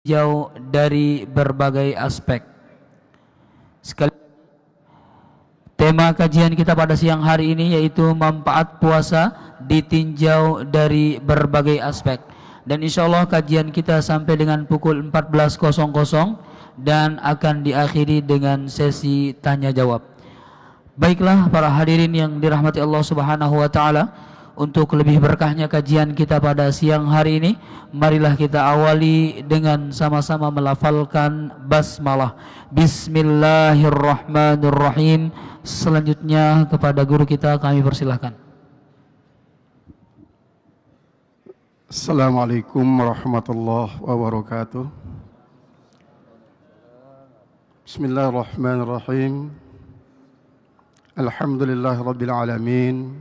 jauh dari berbagai aspek. Sekali tema kajian kita pada siang hari ini yaitu manfaat puasa ditinjau dari berbagai aspek. Dan insya Allah kajian kita sampai dengan pukul 14.00 dan akan diakhiri dengan sesi tanya jawab. Baiklah para hadirin yang dirahmati Allah Subhanahu wa taala, untuk lebih berkahnya kajian kita pada siang hari ini, marilah kita awali dengan sama-sama melafalkan basmalah. Bismillahirrahmanirrahim. Selanjutnya kepada guru kita kami persilahkan. Assalamualaikum warahmatullahi wabarakatuh. Bismillahirrahmanirrahim. Alhamdulillahirabbil alamin.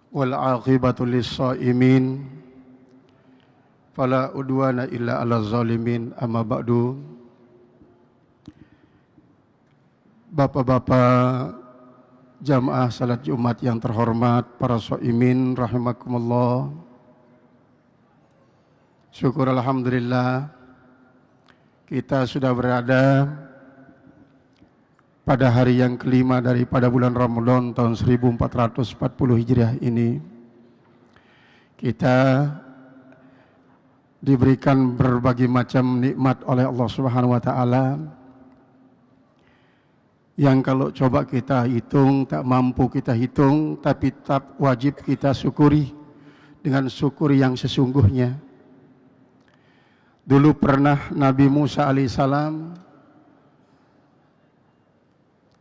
Wal aqibatu lis-shaimin. Fala udwana illa 'alal zalimin. Amma ba'du. Bapak-bapak jamaah salat Jumat yang terhormat, para shaimin rahimakumullah. Syukur alhamdulillah kita sudah berada pada hari yang kelima daripada bulan Ramadan tahun 1440 Hijriah ini. Kita diberikan berbagai macam nikmat oleh Allah Subhanahu wa taala yang kalau coba kita hitung tak mampu kita hitung, tapi tetap wajib kita syukuri dengan syukur yang sesungguhnya. Dulu pernah Nabi Musa alaihissalam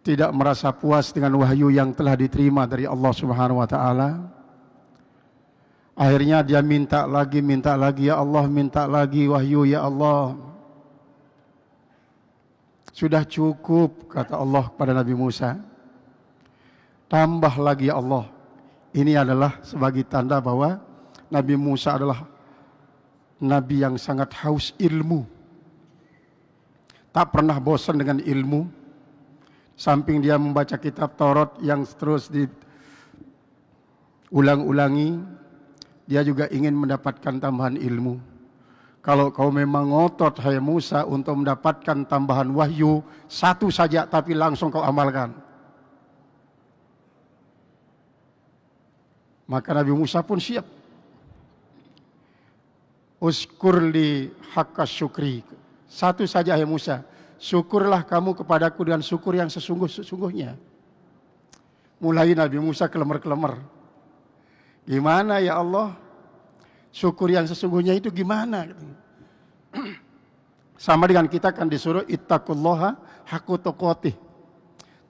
tidak merasa puas dengan wahyu yang telah diterima dari Allah Subhanahu wa taala. Akhirnya dia minta lagi, ya Allah, minta lagi wahyu ya Allah. Sudah cukup, kata Allah kepada Nabi Musa. Tambah lagi ya Allah. Ini adalah sebagai tanda bahwa Nabi Musa adalah Nabi yang sangat haus ilmu. Tak pernah bosan dengan ilmu. Samping dia membaca kitab Taurat yang terus diulang-ulangi, dia juga ingin mendapatkan tambahan ilmu. Kalau kau memang ngotot, hai Musa, untuk mendapatkan tambahan wahyu, satu saja tapi langsung kau amalkan. Maka Nabi Musa pun siap. Uskur li hakka syukri. Satu saja, hai Musa, syukurlah kamu kepadaku dengan syukur yang sesungguh-sesungguhnya. Mulai Nabi Musa kelemar-kelemar. Gimana ya Allah? Syukur yang sesungguhnya itu gimana? Sama dengan kita kan disuruh ittaqullaha haqqa tuqatih.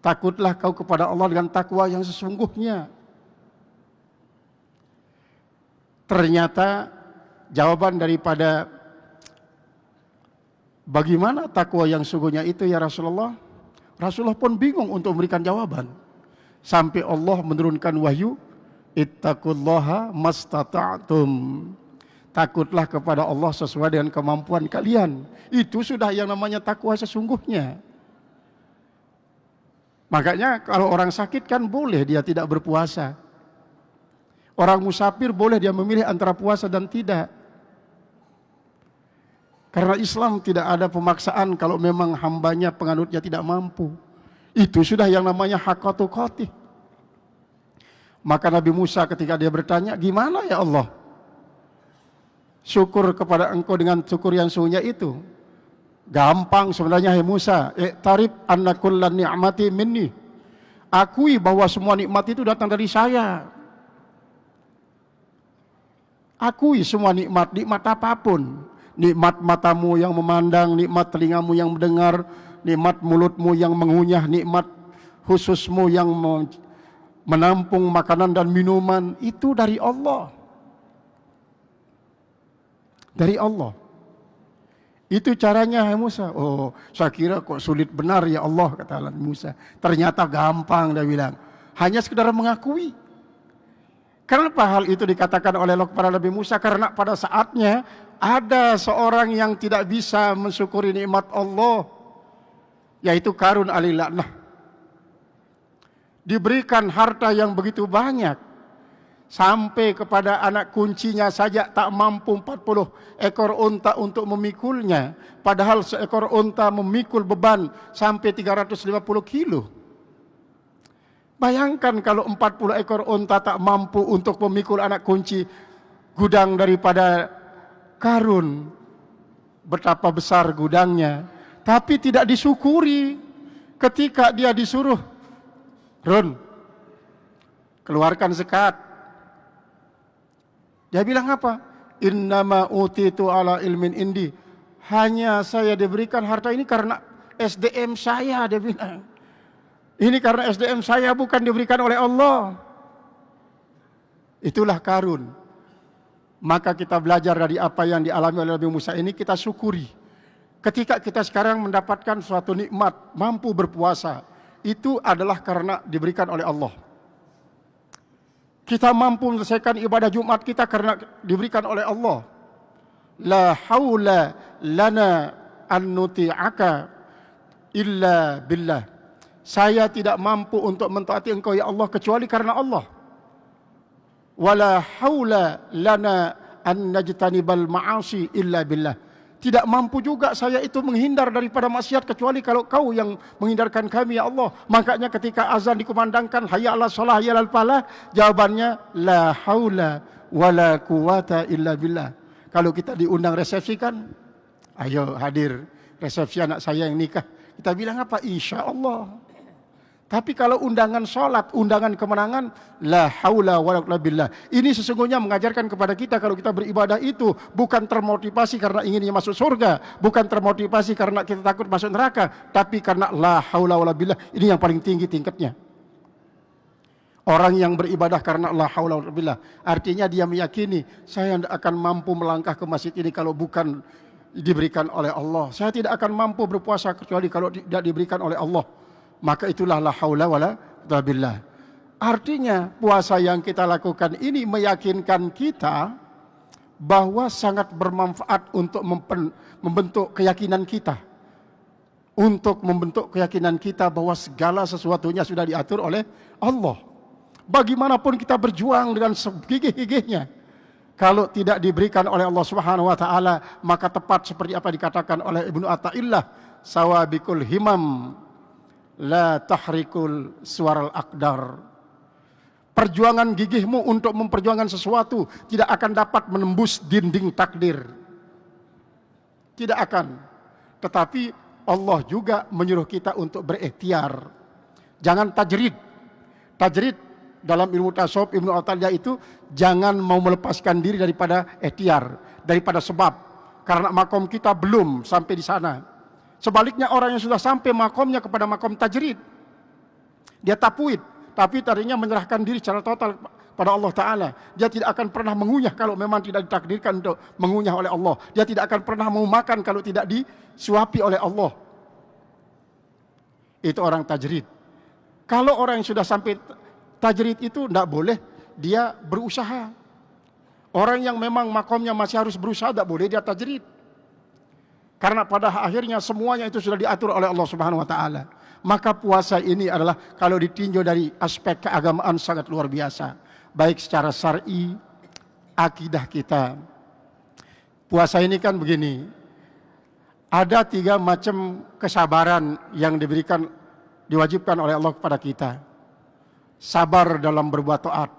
Takutlah kau kepada Allah dengan takwa yang sesungguhnya. Ternyata jawaban daripada bagaimana takwa yang sesungguhnya itu ya Rasulullah? Rasulullah pun bingung untuk memberikan jawaban. Sampai Allah menurunkan wahyu, ittaqullaha mastata'tum. Takutlah kepada Allah sesuai dengan kemampuan kalian. Itu sudah yang namanya takwa sesungguhnya. Makanya kalau orang sakit kan boleh dia tidak berpuasa. Orang musafir boleh dia memilih antara puasa dan tidak. Karena Islam tidak ada pemaksaan kalau memang hambanya, penganutnya tidak mampu. Itu sudah yang namanya haqqa tuqatih. Maka Nabi Musa ketika dia bertanya, gimana ya Allah? Syukur kepada engkau dengan syukur yang sesungguhnya itu. Gampang sebenarnya, hai Musa. Tarif anna kullan ni'mati minni. Akui bahwa semua nikmat itu datang dari saya. Akui semua nikmat, nikmat apapun. Nikmat matamu yang memandang, nikmat telingamu yang mendengar, nikmat mulutmu yang mengunyah, nikmat khususmu yang menampung makanan dan minuman. Itu dari Allah. Dari Allah. Itu caranya, hai Musa. Oh, saya kira kok sulit benar ya Allah, kata Musa. Ternyata gampang, dia bilang. Hanya sekedar mengakui. Kenapa hal itu dikatakan oleh Allah kepada Nabi Musa? Karena pada saatnya ada seorang yang tidak bisa mensyukuri nikmat Allah, yaitu Qarun alaihi laknah. Diberikan harta yang begitu banyak, Sampai kepada anak kuncinya saja tak mampu 40 ekor unta untuk memikulnya. Padahal seekor unta memikul beban sampai 350 kilo. Bayangkan kalau 40 ekor unta tak mampu untuk memikul anak kunci gudang daripada Karun. Betapa besar gudangnya. Tapi tidak disyukuri ketika dia disuruh, Run, keluarkan zakat. Dia bilang apa? Innama utitu ala ilmin indi. Hanya saya diberikan harta ini karena SDM saya, dia bilang. Ini karena SDM saya, bukan diberikan oleh Allah. Itulah Karun. Maka kita belajar dari apa yang dialami oleh Nabi Musa ini, kita syukuri. Ketika kita sekarang mendapatkan suatu nikmat, mampu berpuasa, itu adalah karena diberikan oleh Allah. Kita mampu menyelesaikan ibadah Jumat kita karena diberikan oleh Allah. La haula lana an nuti'aka illa billah. Saya tidak mampu untuk mentaati engkau ya Allah kecuali karena Allah. Wala haula lana an najtanibal ma'asi illa billah. Tidak mampu juga saya itu menghindar daripada maksiat kecuali kalau kau yang menghindarkan kami ya Allah. Makanya ketika azan dikumandangkan hayya 'alas shalah hayya 'alal falah, jawabannya la haula wala quwata illa billah. Kalau kita diundang resepsi kan, ayo hadir resepsi anak saya yang nikah. Kita bilang apa? Insyaallah. Tapi kalau undangan sholat, undangan kemenangan, la haula wala quwwata billah. Ini sesungguhnya mengajarkan kepada kita kalau kita beribadah itu bukan termotivasi karena inginnya masuk surga, bukan termotivasi karena kita takut masuk neraka, tapi karena la haula wala billah. Ini yang paling tinggi tingkatnya. Orang yang beribadah karena la haula wala billah, artinya dia meyakini saya tidak akan mampu melangkah ke masjid ini kalau bukan diberikan oleh Allah. Saya tidak akan mampu berpuasa kecuali kalau tidak diberikan oleh Allah. Maka itulah la haula wala quwwata billah. Artinya puasa yang kita lakukan ini meyakinkan kita bahwa sangat bermanfaat untuk membentuk keyakinan kita. Untuk membentuk keyakinan kita bahwa segala sesuatunya sudah diatur oleh Allah. Bagaimanapun kita berjuang dengan segigih-gigihnya, kalau tidak diberikan oleh Allah Subhanahu wa taala, maka tepat seperti apa dikatakan oleh Ibnu Athaillah, sawabikul himam la tahrikul suwaral aqdar. Perjuangan gigihmu untuk memperjuangkan sesuatu tidak akan dapat menembus dinding takdir. Tidak akan. Tetapi Allah juga menyuruh kita untuk berikhtiar. Jangan tajrid. Tajrid dalam ilmu tasawuf Ibnu Athaillah itu jangan mau melepaskan diri daripada ikhtiar, daripada sebab. Karena makom kita belum sampai di sana. Sebaliknya orang yang sudah sampai makomnya kepada makom tajrid, dia tapwid, tapi tadinya menyerahkan diri secara total pada Allah Ta'ala. Dia tidak akan pernah mengunyah kalau memang tidak ditakdirkan untuk mengunyah oleh Allah. Dia tidak akan pernah mau makan kalau tidak disuapi oleh Allah. Itu orang tajrid. Kalau orang yang sudah sampai tajrid itu tidak boleh dia berusaha. Orang yang memang makomnya masih harus berusaha tidak boleh dia tajrid. Karena pada akhirnya semuanya itu sudah diatur oleh Allah Subhanahu wa taala. Maka puasa ini adalah kalau ditinjau dari aspek keagamaan sangat luar biasa. Baik secara syar'i, akidah kita. Puasa ini kan begini. Ada 3 macam kesabaran yang diwajibkan oleh Allah kepada kita. Sabar dalam berbuat taat.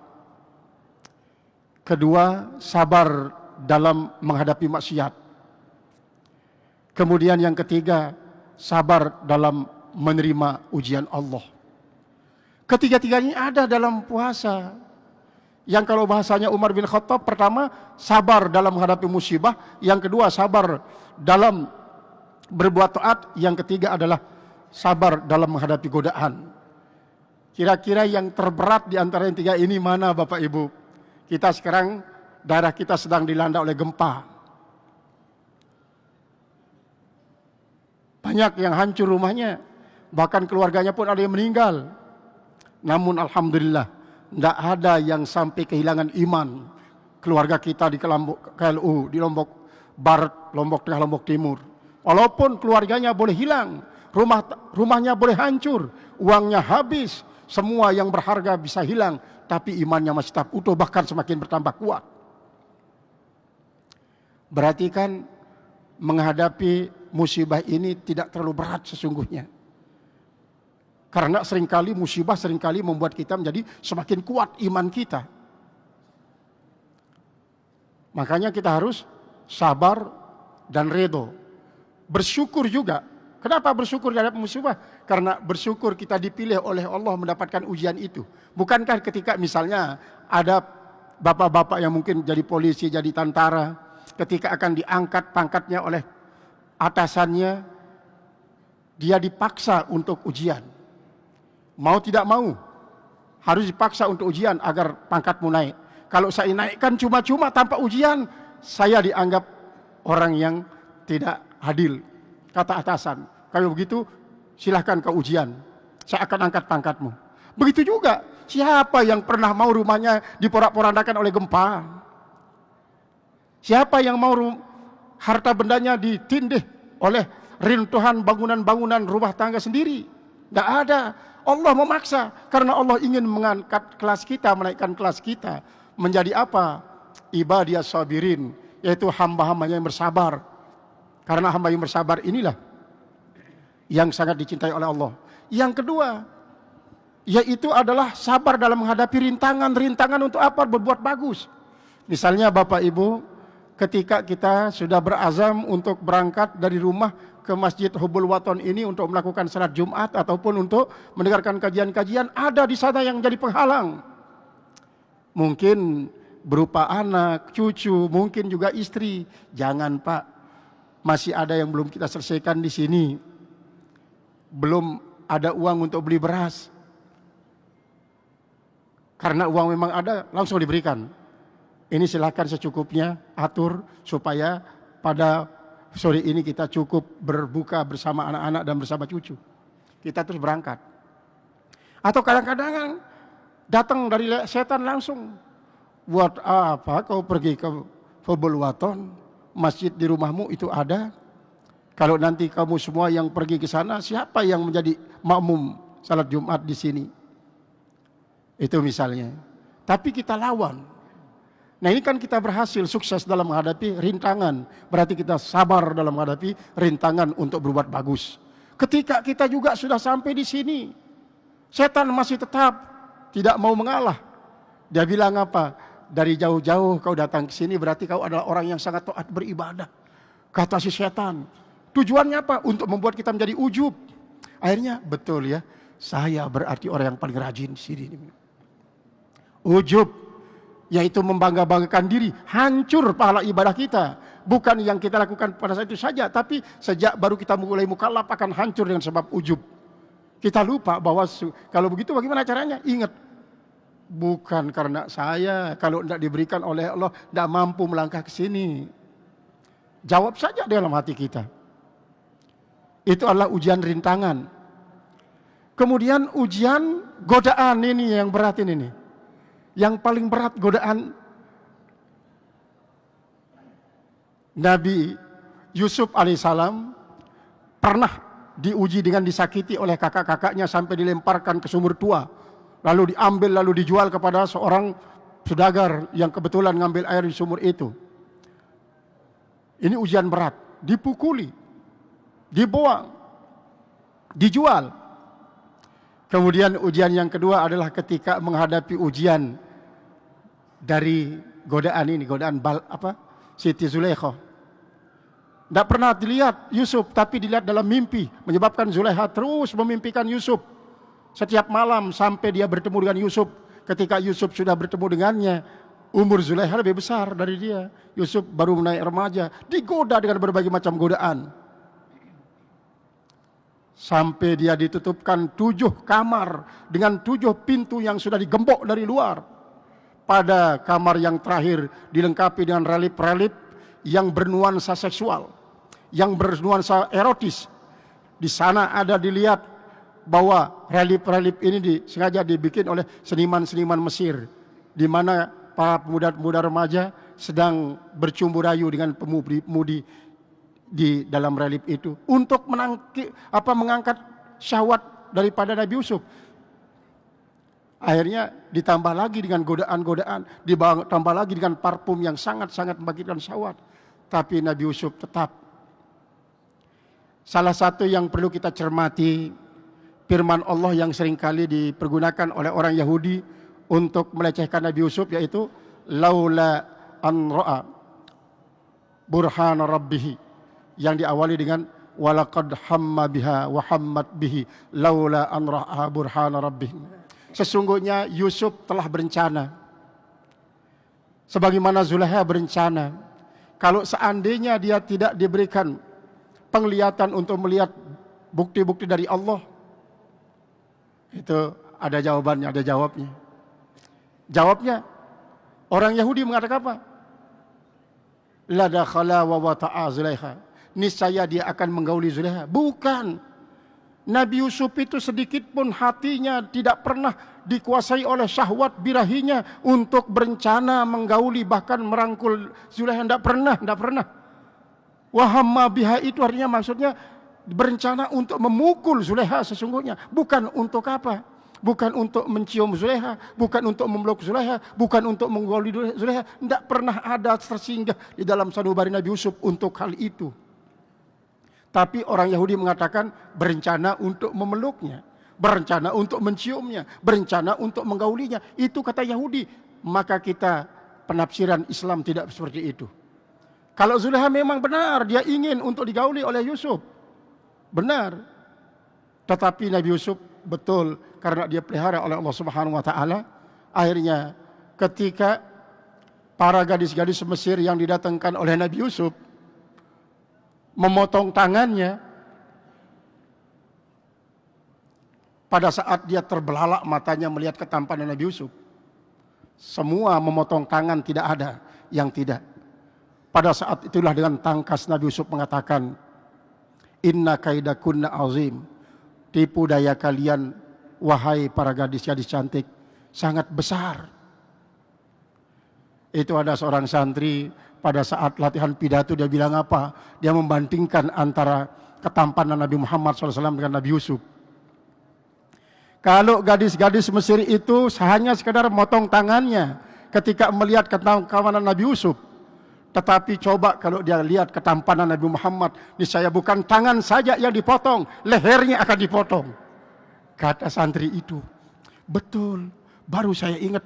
Kedua, sabar dalam menghadapi maksiat. Kemudian yang ketiga, sabar dalam menerima ujian Allah. Ketiga-tiganya ada dalam puasa. Yang kalau bahasanya Umar bin Khattab, pertama sabar dalam menghadapi musibah, yang kedua sabar dalam berbuat taat, yang ketiga adalah sabar dalam menghadapi godaan. Kira-kira yang terberat di antara yang 3 ini mana Bapak Ibu? Kita sekarang, daerah kita sedang dilanda oleh gempa. Banyak yang hancur rumahnya, bahkan keluarganya pun ada yang meninggal. Namun alhamdulillah, tidak ada yang sampai kehilangan iman. Keluarga kita di KLU, di Lombok Barat, Lombok Tengah, Lombok Timur. Walaupun keluarganya boleh hilang, rumahnya boleh hancur, uangnya habis, semua yang berharga bisa hilang, tapi imannya masih tetap utuh, bahkan semakin bertambah kuat. Berarti kan menghadapi musibah ini tidak terlalu berat sesungguhnya. Karena seringkali musibah seringkali membuat kita menjadi semakin kuat iman kita. Makanya kita harus sabar dan redho. Bersyukur juga. Kenapa bersyukur terhadap musibah? Karena bersyukur kita dipilih oleh Allah mendapatkan ujian itu. Bukankah ketika misalnya ada bapak-bapak yang mungkin jadi polisi, jadi tentara, ketika akan diangkat pangkatnya oleh atasannya, dia dipaksa untuk ujian. Mau tidak mau, harus dipaksa untuk ujian agar pangkatmu naik. Kalau saya naikkan cuma-cuma tanpa ujian, saya dianggap orang yang tidak adil. Kata atasan, kalau begitu silahkan ke ujian, saya akan angkat pangkatmu. Begitu juga, siapa yang pernah mau rumahnya diporak-porandakan oleh gempa? Siapa yang mau harta bendanya ditindih oleh reruntuhan bangunan-bangunan rumah tangga sendiri? Tidak ada. Allah memaksa karena Allah ingin mengangkat kelas kita, menaikkan kelas kita menjadi apa? Ibadiyas sabirin, yaitu hamba-hambanya yang bersabar. Karena hamba yang bersabar inilah yang sangat dicintai oleh Allah. Yang kedua, yaitu adalah sabar dalam menghadapi rintangan. Rintangan untuk apa? Berbuat bagus. Misalnya Bapak Ibu, ketika kita sudah berazam untuk berangkat dari rumah ke Masjid Hubbul Waton ini untuk melakukan salat Jumat ataupun untuk mendengarkan kajian-kajian, ada di sana yang jadi penghalang. Mungkin berupa anak, cucu, mungkin juga istri. Jangan Pak, masih ada yang belum kita selesaikan di sini. Belum ada uang untuk beli beras. Karena uang memang ada, langsung diberikan. Ini silakan secukupnya, atur supaya pada sore ini kita cukup berbuka bersama anak-anak dan bersama cucu. Kita terus berangkat. Atau kadang-kadang datang dari setan langsung. Buat apa kau pergi ke Hubbul Waton? Masjid di rumahmu itu ada. Kalau nanti kamu semua yang pergi ke sana, siapa yang menjadi makmum salat Jumat di sini? Itu misalnya. Tapi kita lawan. Nah ini kan kita berhasil sukses dalam menghadapi rintangan. Berarti kita sabar dalam menghadapi rintangan untuk berbuat bagus. Ketika kita juga sudah sampai di sini, setan masih tetap tidak mau mengalah. Dia bilang apa? Dari jauh-jauh kau datang ke sini berarti kau adalah orang yang sangat taat beribadah. Kata si setan. Tujuannya apa? Untuk membuat kita menjadi ujub. Akhirnya betul ya, saya berarti orang yang paling rajin di sini. Ujub, yaitu membangga-banggakan diri, hancur pahala ibadah kita. Bukan yang kita lakukan pada saat itu saja, tapi sejak baru kita mulai mukallaf akan hancur dengan sebab ujub. Kita lupa bahwa kalau begitu bagaimana caranya? Ingat, bukan karena saya, kalau tidak diberikan oleh Allah, tidak mampu melangkah ke sini. Jawab saja dalam hati kita. Itu adalah ujian rintangan. Kemudian ujian godaan ini yang berat ini. Yang paling berat godaan Nabi Yusuf alaihissalam pernah diuji dengan disakiti oleh kakak-kakaknya sampai dilemparkan ke sumur tua. Lalu diambil, lalu dijual kepada seorang saudagar yang kebetulan ngambil air di sumur itu. Ini ujian berat. Dipukuli, dibuang, dijual. Kemudian ujian yang kedua adalah ketika menghadapi ujian dari godaan ini, godaan Siti Zulaikha. Tidak pernah dilihat Yusuf, tapi dilihat dalam mimpi, menyebabkan Zulaikha terus memimpikan Yusuf setiap malam sampai dia bertemu dengan Yusuf. Ketika Yusuf sudah bertemu dengannya, umur Zulaikha lebih besar dari dia. Yusuf baru naik remaja, digoda dengan berbagai macam godaan. Sampai dia ditutupkan 7 kamar dengan 7 pintu yang sudah digembok dari luar. Pada kamar yang terakhir dilengkapi dengan relip-relip yang bernuansa seksual, yang bernuansa erotis. Di sana ada dilihat bahwa relip-relip ini sengaja dibikin oleh seniman-seniman Mesir, di mana para pemuda-pemuda remaja sedang bercumbu rayu dengan pemudi di dalam relip itu untuk mengangkat syahwat daripada Nabi Yusuf. Akhirnya ditambah lagi dengan godaan-godaan, ditambah lagi dengan parfum yang sangat-sangat membangkitkan syahwat. Tapi Nabi Yusuf tetap. Salah satu yang perlu kita cermati, firman Allah yang seringkali dipergunakan oleh orang Yahudi untuk melecehkan Nabi Yusuf, yaitu laula an ra'a burhana rabbih, yang diawali dengan walaqad hamma biha wa hammat bihi laula an ra'a burhana rabbih. Sesungguhnya Yusuf telah berencana sebagaimana Zulaikha berencana. Kalau seandainya dia tidak diberikan penglihatan untuk melihat bukti-bukti dari Allah, itu ada jawabannya, ada jawabnya. Jawabnya, orang Yahudi mengatakan apa? La dakhala wa wata'a Zulaikha. Niscaya dia akan menggauli Zulaikha. Bukan. Nabi Yusuf itu sedikit pun hatinya tidak pernah dikuasai oleh syahwat birahinya untuk berencana menggauli bahkan merangkul Zulaikha. Tidak pernah. Wahamma biha itu artinya maksudnya berencana untuk memukul Zulaikha sesungguhnya. Bukan untuk apa? Bukan untuk mencium Zulaikha, bukan untuk memeluk Zulaikha, bukan untuk menggauli Zulaikha. Tidak pernah ada tersinggah di dalam sanubari Nabi Yusuf untuk hal itu. Tapi orang Yahudi mengatakan berencana untuk memeluknya, berencana untuk menciumnya, berencana untuk menggaulinya. Itu kata Yahudi. Maka kita penafsiran Islam tidak seperti itu. Kalau Zulaikha memang benar dia ingin untuk digauli oleh Yusuf, benar. Tetapi Nabi Yusuf betul karena dia pelihara oleh Allah Subhanahu wa taala. Akhirnya ketika para gadis-gadis Mesir yang didatangkan oleh Nabi Yusuf memotong tangannya, pada saat dia terbelalak matanya melihat ketampanan Nabi Yusuf, semua memotong tangan, tidak ada yang tidak. Pada saat itulah dengan tangkas Nabi Yusuf mengatakan, inna kaidakunna azim. Tipu daya kalian, wahai para gadis-gadis cantik, sangat besar. Itu ada seorang santri pada saat latihan pidato dia bilang apa? Dia membandingkan antara ketampanan Nabi Muhammad SAW dengan Nabi Yusuf. Kalau gadis-gadis Mesir itu hanya sekadar motong tangannya ketika melihat ketampanan Nabi Yusuf. Tetapi coba kalau dia lihat ketampanan Nabi Muhammad, niscaya bukan tangan saja yang dipotong, lehernya akan dipotong. Kata santri itu, betul, baru saya ingat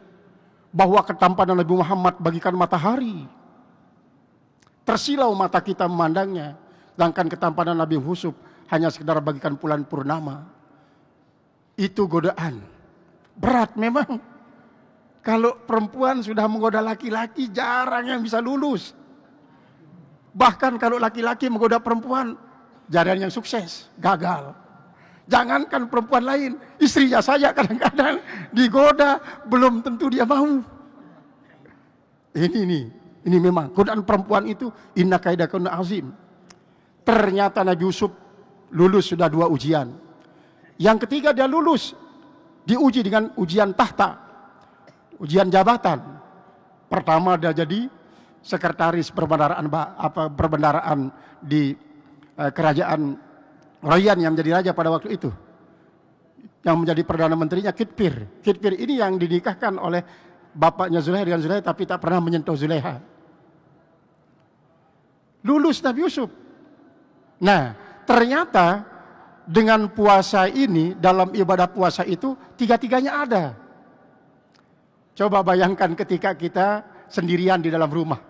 bahwa ketampanan Nabi Muhammad bagikan matahari. Tersilau mata kita memandangnya, sedangkan ketampanan Nabi Yusuf hanya sekedar bagikan bulan purnama. Itu godaan. Berat memang. Kalau perempuan sudah menggoda laki-laki, jarang yang bisa lulus. Bahkan kalau laki-laki menggoda perempuan, jarang yang sukses, gagal. Jangankan perempuan lain, istrinya saja kadang-kadang digoda, belum tentu dia mau. Ini memang godaan perempuan itu inna kaidakunna azim. Ternyata Nabi Yusuf lulus sudah 2 ujian. Yang ketiga dia lulus, diuji dengan ujian tahta, ujian jabatan. Pertama dia jadi sekretaris perbendaharaan di kerajaan Royan yang menjadi raja pada waktu itu. Yang menjadi perdana menterinya Kitpir. Kitpir ini yang dinikahkan oleh bapaknya Zulaikha dengan Zulaikha tapi tak pernah menyentuh Zulaikha. Lulus Nabi Yusuf. Nah, ternyata dengan puasa ini, dalam ibadah puasa itu tiga-tiganya ada. Coba bayangkan ketika kita sendirian di dalam rumah,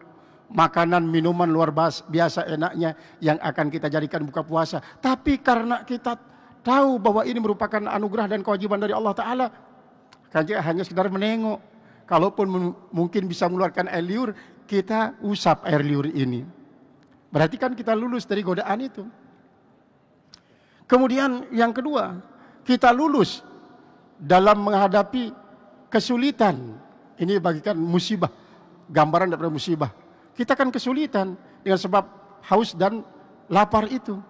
makanan, minuman luar biasa enaknya yang akan kita jadikan buka puasa. Tapi karena kita tahu bahwa ini merupakan anugerah dan kewajiban dari Allah Ta'ala, kan hanya sekedar menengok. Kalaupun mungkin bisa mengeluarkan air liur, kita usap air liur ini. Berarti kan kita lulus dari godaan itu. Kemudian yang kedua, kita lulus dalam menghadapi kesulitan. Ini bagikan musibah, gambaran daripada musibah. Kita kan kesulitan dengan sebab haus dan lapar itu.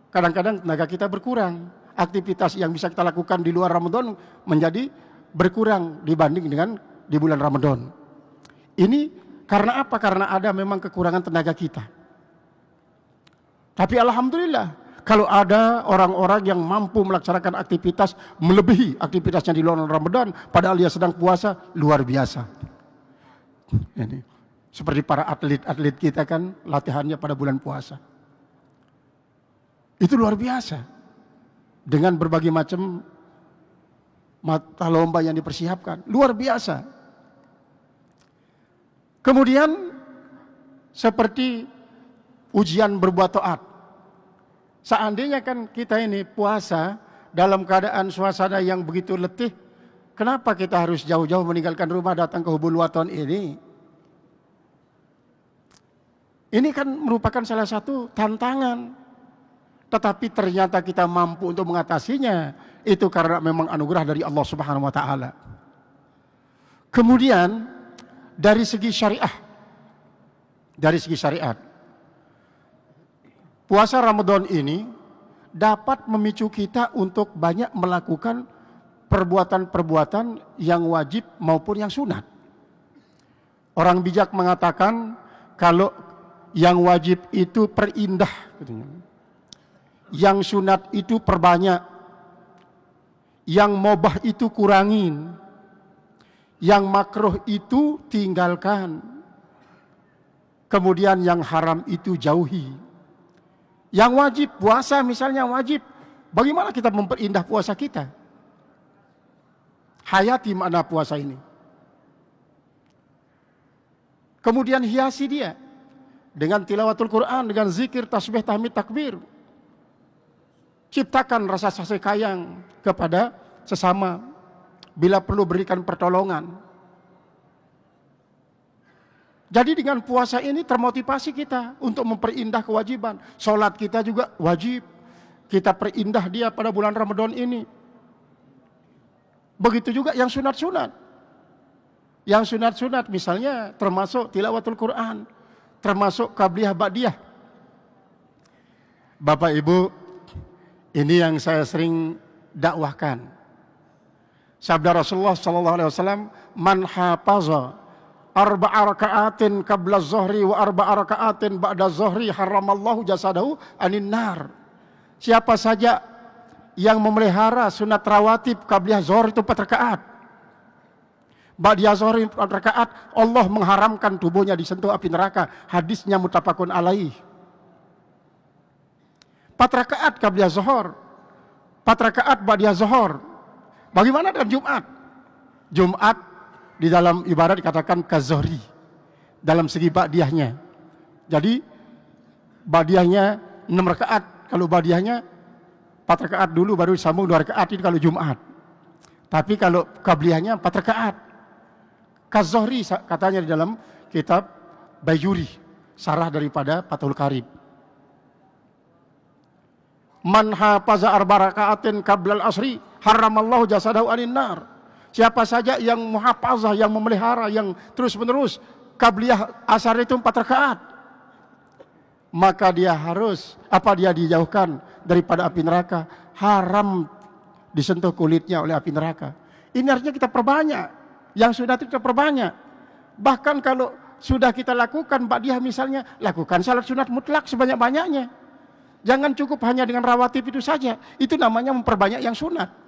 Kadang-kadang tenaga kita berkurang. Aktivitas yang bisa kita lakukan di luar Ramadan menjadi berkurang dibanding dengan di bulan Ramadan. Ini karena apa? Karena ada memang kekurangan tenaga kita. Tapi alhamdulillah, Kalau ada orang-orang yang mampu melaksanakan aktivitas melebihi aktivitasnya di luar Ramadan, padahal dia sedang puasa, luar biasa. Ini seperti para atlet-atlet kita kan latihannya pada bulan puasa. Itu luar biasa. Dengan berbagai macam mata lomba yang dipersiapkan, luar biasa. Kemudian seperti ujian berbuat taat. Seandainya kan kita ini puasa dalam keadaan suasana yang begitu letih, kenapa kita harus jauh-jauh meninggalkan rumah datang ke Hubul Waton ini? Ini kan merupakan salah satu tantangan. Tetapi ternyata kita mampu untuk mengatasinya. Itu karena memang anugerah dari Allah Subhanahu wa taala. Kemudian dari segi syariah. Dari segi syariat. Puasa Ramadan ini dapat memicu kita untuk banyak melakukan perbuatan-perbuatan yang wajib maupun yang sunat. Orang bijak mengatakan kalau yang wajib itu perindah, yang sunat itu perbanyak, yang mubah itu kurangin, yang makruh itu tinggalkan, kemudian yang haram itu jauhi. Yang wajib, puasa misalnya wajib. Bagaimana kita memperindah puasa kita? Hayati makna puasa ini. Kemudian hiasi dia dengan tilawatul Quran, dengan zikir, tasbih, tahmid, takbir. Ciptakan rasa kasih sayang kepada sesama. Bila perlu berikan pertolongan. Jadi dengan puasa ini termotivasi kita untuk memperindah kewajiban. Sholat kita juga wajib. Kita perindah dia pada bulan Ramadan ini. Begitu juga yang sunat-sunat. Yang sunat-sunat misalnya termasuk tilawatul Quran. Termasuk qabliyah ba'diyah. Bapak Ibu, ini yang saya sering dakwahkan. Sabda Rasulullah SAW, man hafaza arba'a raka'atin qabla zuhri wa arba'a raka'atin ba'da zuhri haramallahu jasadahu anin nar. Siapa saja yang memelihara sunat rawatib qabliyah zuhur itu 4 rakaat, ba'diyah zuhur 4 rakaat, Allah mengharamkan tubuhnya disentuh api neraka. Hadisnya muttafaqun alaih. 4 rakaat qabliyah zuhur, 4 rakaat ba'diyah zuhur. Bagaimana dengan Jumat? Jumat di dalam ibarat dikatakan kazohri dalam segi ba'diyahnya. Jadi ba'diyahnya 6 rakaat, kalau ba'diyahnya 4 rakaat dulu baru disambung 2 rakaat, itu kalau Jumat. Tapi kalau qabliyahnya 4 rakaat. Kazohri katanya di dalam kitab Bayjuri, sarah daripada Fathul Qarib. Man hafaza arba rakaatin qablal asri haramallahu jasadahu anin nar. Siapa saja yang muhafazah, yang memelihara, yang terus-menerus qabliyah asar itu 4 rakaat, maka dia harus dia dijauhkan daripada api neraka, haram disentuh kulitnya oleh api neraka. Ini artinya kita perbanyak, yang sudah kita perbanyak. Bahkan kalau sudah kita lakukan ba'diyah misalnya, lakukan salat sunat mutlak sebanyak-banyaknya. Jangan cukup hanya dengan rawatib itu saja. Itu namanya memperbanyak yang sunat.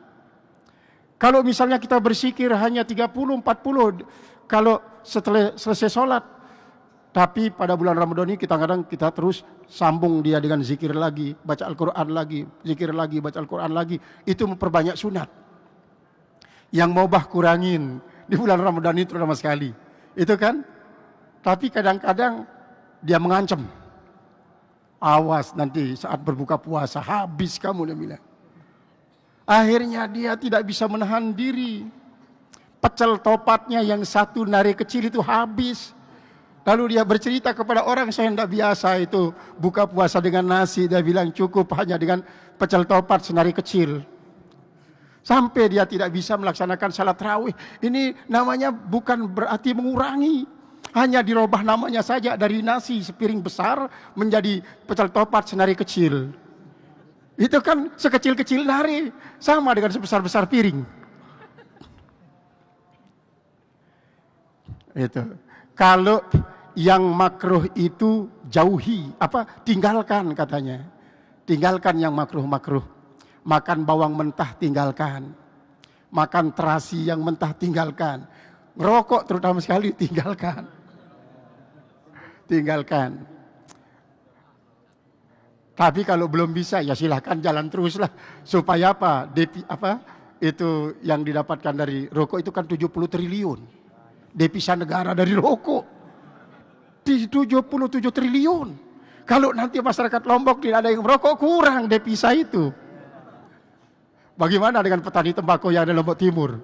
Kalau misalnya kita berzikir hanya 30, 40, kalau setelah selesai sholat, tapi pada bulan Ramadan ini kadang-kadang kita terus sambung dia dengan zikir lagi, baca Al-Quran lagi, zikir lagi, baca Al-Quran lagi, itu memperbanyak sunat. Yang mubah kurangin, di bulan Ramadan ini terutama sekali. Itu kan? Tapi kadang-kadang dia mengancam. Awas nanti saat berbuka puasa, habis kamu, dia bilang. Akhirnya dia tidak bisa menahan diri. Pecel topatnya yang 1 nari kecil itu habis. Lalu dia bercerita kepada orang, saya tidak biasa itu buka puasa dengan nasi. Dia bilang cukup hanya dengan pecel topat senari kecil. Sampai dia tidak bisa melaksanakan salat tarawih. Ini namanya bukan berarti mengurangi. Hanya dirubah namanya saja dari nasi sepiring besar menjadi pecel topat senari kecil. Itu kan sekecil-kecil nari, sama dengan sebesar-besar piring. Itu. Kalau yang makruh itu jauhi, tinggalkan katanya. tinggalkan yang makruh-makruh. Makan bawang mentah tinggalkan. Makan terasi yang mentah tinggalkan. Ngerokok terutama sekali tinggalkan. Tinggalkan. Tapi kalau belum bisa ya silahkan jalan teruslah. Supaya apa? Itu yang didapatkan dari rokok itu kan 70 triliun. Devisa negara dari rokok. Di 77 triliun. Kalau nanti masyarakat Lombok tidak ada yang merokok, kurang devisa itu. Bagaimana dengan petani tembakau yang ada di Lombok Timur?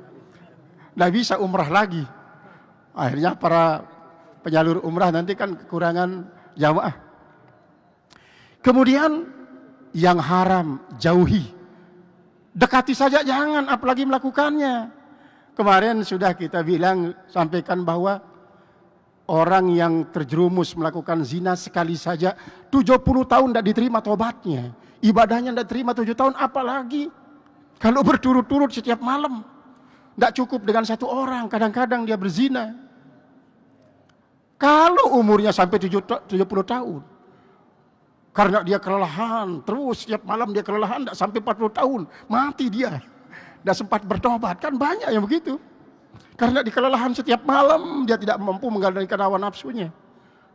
Nggak bisa umrah lagi. Akhirnya para penyalur umrah nanti kan kekurangan jamaah. Kemudian yang haram jauhi. Dekati saja jangan, apalagi melakukannya. Kemarin sudah kita bilang, sampaikan bahwa orang yang terjerumus melakukan zina sekali saja 70 tahun tidak diterima tobatnya. Ibadahnya tidak diterima 7 tahun, apalagi kalau berturut-turut setiap malam. Tidak cukup dengan satu orang, kadang-kadang dia berzina. Kalau umurnya sampai 70 tahun, karena dia kelelahan, terus setiap malam dia kelelahan, tidak sampai 40 tahun, mati dia. Tidak sempat bertobat, kan banyak yang begitu. Karena di kelelahan setiap malam, dia tidak mampu mengendalikan hawa nafsunya.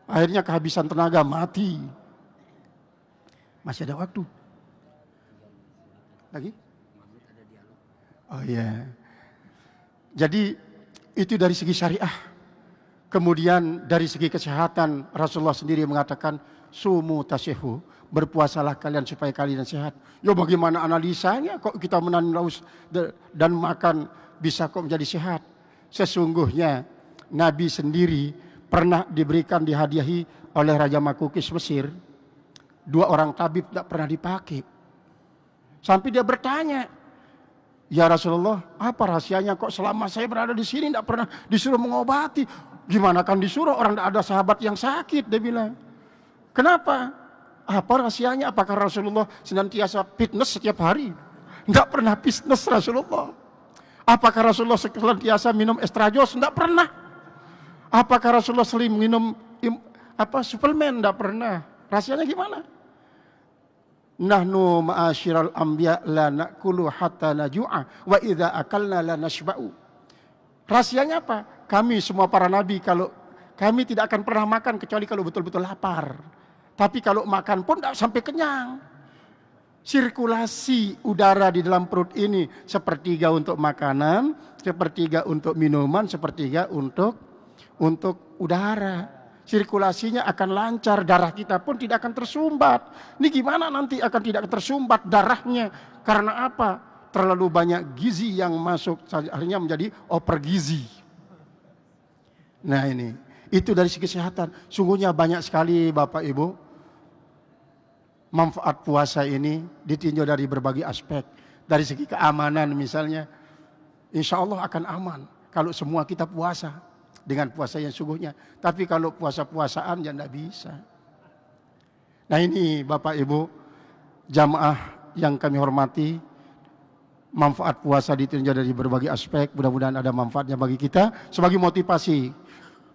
Akhirnya kehabisan tenaga, mati. Masih ada waktu. Lagi? Oh iya. Jadi itu dari segi syariah. Kemudian dari segi kesehatan, Rasulullah sendiri mengatakan, sumu tasyihu, berpuasalah kalian supaya kalian sehat. Ya bagaimana analisanya kok kita menahan haus dan makan bisa kok menjadi sehat? Sesungguhnya Nabi sendiri pernah diberikan dihadiahi oleh Raja Makukis Mesir. 2 orang tabib tidak pernah dipakai. Sampai dia bertanya, ya Rasulullah, apa rahasianya kok selama saya berada di sini tidak pernah disuruh mengobati? Gimana kan disuruh, orang tidak ada sahabat yang sakit, dia bilang. Kenapa? Apa rahasianya? Apakah Rasulullah senantiasa fitness setiap hari? Tidak pernah fitness Rasulullah. Apakah Rasulullah senantiasa minum estradiol? Tidak pernah. Apakah Rasulullah sering minum suplemen? Tidak pernah. Rahasianya gimana? Nahnu ma'asyiral anbiya la na'kulu hatta naju'a wa idza akalna la nashba'u. Rahasianya apa? Kami semua para nabi, kalau kami tidak akan pernah makan kecuali kalau betul-betul lapar. Tapi kalau makan pun tidak sampai kenyang. Sirkulasi udara di dalam perut ini sepertiga untuk makanan, sepertiga untuk minuman, sepertiga untuk udara. Sirkulasinya akan lancar, darah kita pun tidak akan tersumbat. Ini gimana nanti akan tidak tersumbat darahnya? Karena apa? Terlalu banyak gizi yang masuk, akhirnya menjadi overgizi. Nah ini, itu dari segi kesehatan. Sungguhnya banyak sekali Bapak Ibu, manfaat puasa ini ditinjau dari berbagai aspek. Dari segi keamanan misalnya, insya Allah akan aman kalau semua kita puasa dengan puasa yang sungguhnya. Tapi kalau puasa-puasaan ya tidak bisa. Nah ini Bapak Ibu, jamaah yang kami hormati, manfaat puasa ditinjau dari berbagai aspek. Mudah-mudahan ada manfaatnya bagi kita sebagai motivasi